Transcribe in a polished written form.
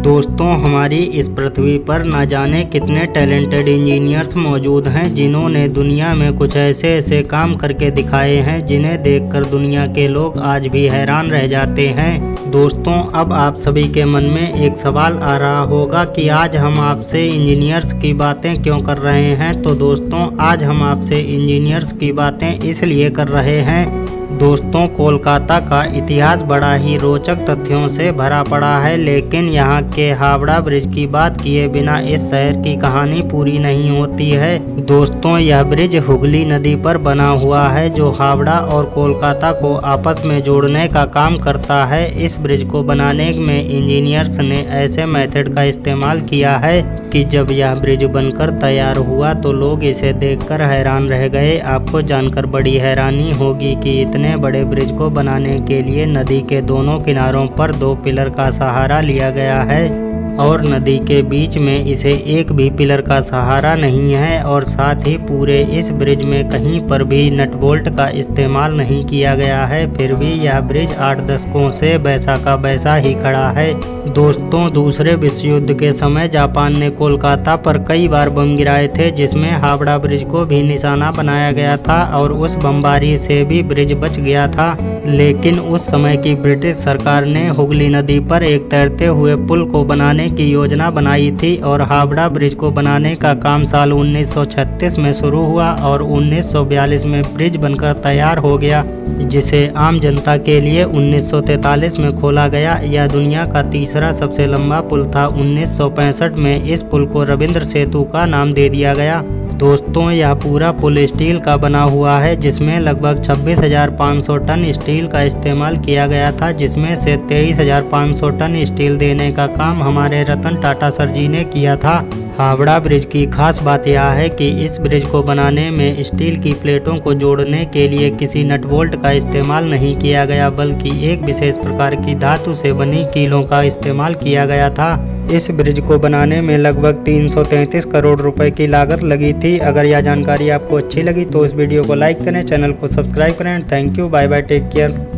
दोस्तों, हमारी इस पृथ्वी पर न जाने कितने टैलेंटेड इंजीनियर्स मौजूद हैं जिन्होंने दुनिया में कुछ ऐसे ऐसे काम करके दिखाए हैं जिन्हें देखकर दुनिया के लोग आज भी हैरान रह जाते हैं। दोस्तों, अब आप सभी के मन में एक सवाल आ रहा होगा कि आज हम आपसे इंजीनियर्स की बातें क्यों कर रहे हैं। तो दोस्तों, आज हम आपसे इंजीनियर्स की बातें इसलिए कर रहे हैं। दोस्तों, कोलकाता का इतिहास बड़ा ही रोचक तथ्यों से भरा पड़ा है, लेकिन यहाँ के हावड़ा ब्रिज की बात किए बिना इस शहर की कहानी पूरी नहीं होती है। दोस्तों, यह ब्रिज हुगली नदी पर बना हुआ है जो हावड़ा और कोलकाता को आपस में जोड़ने का काम करता है। इस ब्रिज को बनाने में इंजीनियर्स ने ऐसे मेथड का इस्तेमाल किया है कि जब यह ब्रिज बनकर तैयार हुआ तो लोग इसे देखकर हैरान रह गए। आपको जानकर बड़ी हैरानी होगी कि इतने बड़े ब्रिज को बनाने के लिए नदी के दोनों किनारों पर 2 पिलर का सहारा लिया गया है और नदी के बीच में इसे एक भी पिलर का सहारा नहीं है और साथ ही पूरे इस ब्रिज में कहीं पर भी नट बोल्ट का इस्तेमाल नहीं किया गया है। फिर भी यह ब्रिज 8 दशकों से वैसा का वैसा ही खड़ा है। दोस्तों, दूसरे विश्व युद्ध के समय जापान ने कोलकाता पर कई बार बम गिराए थे जिसमें हावड़ा ब्रिज को भी निशाना बनाया गया था और उस बमबारी से भी ब्रिज बच गया था। लेकिन उस समय की ब्रिटिश सरकार ने हुगली नदी पर एक तैरते हुए पुल को बनाने की योजना बनाई थी और हावड़ा ब्रिज को बनाने का काम साल 1936 में शुरू हुआ और 1942 में ब्रिज बनकर तैयार हो गया, जिसे आम जनता के लिए 1943 में खोला गया। यह दुनिया का तीसरा सबसे लंबा पुल था। 1965 में इस पुल को रविंद्र सेतु का नाम दे दिया गया। दोस्तों, यह पूरा पुल स्टील का बना हुआ है जिसमें लगभग 26,500 टन स्टील का इस्तेमाल किया गया था, जिसमें से 23,500 टन स्टील देने का काम हमारे रतन टाटा सर जी ने किया था। हावड़ा ब्रिज की खास बात यह है कि इस ब्रिज को बनाने में स्टील की प्लेटों को जोड़ने के लिए किसी नट बोल्ट का इस्तेमाल नहीं किया गया, बल्कि एक विशेष प्रकार की धातु से बनी कीलों का इस्तेमाल किया गया था। इस ब्रिज को बनाने में लगभग 333 करोड़ रुपए की लागत लगी थी। अगर यह जानकारी आपको अच्छी लगी तो इस वीडियो को लाइक करें, चैनल को सब्सक्राइब करें। Thank you, bye bye, take care.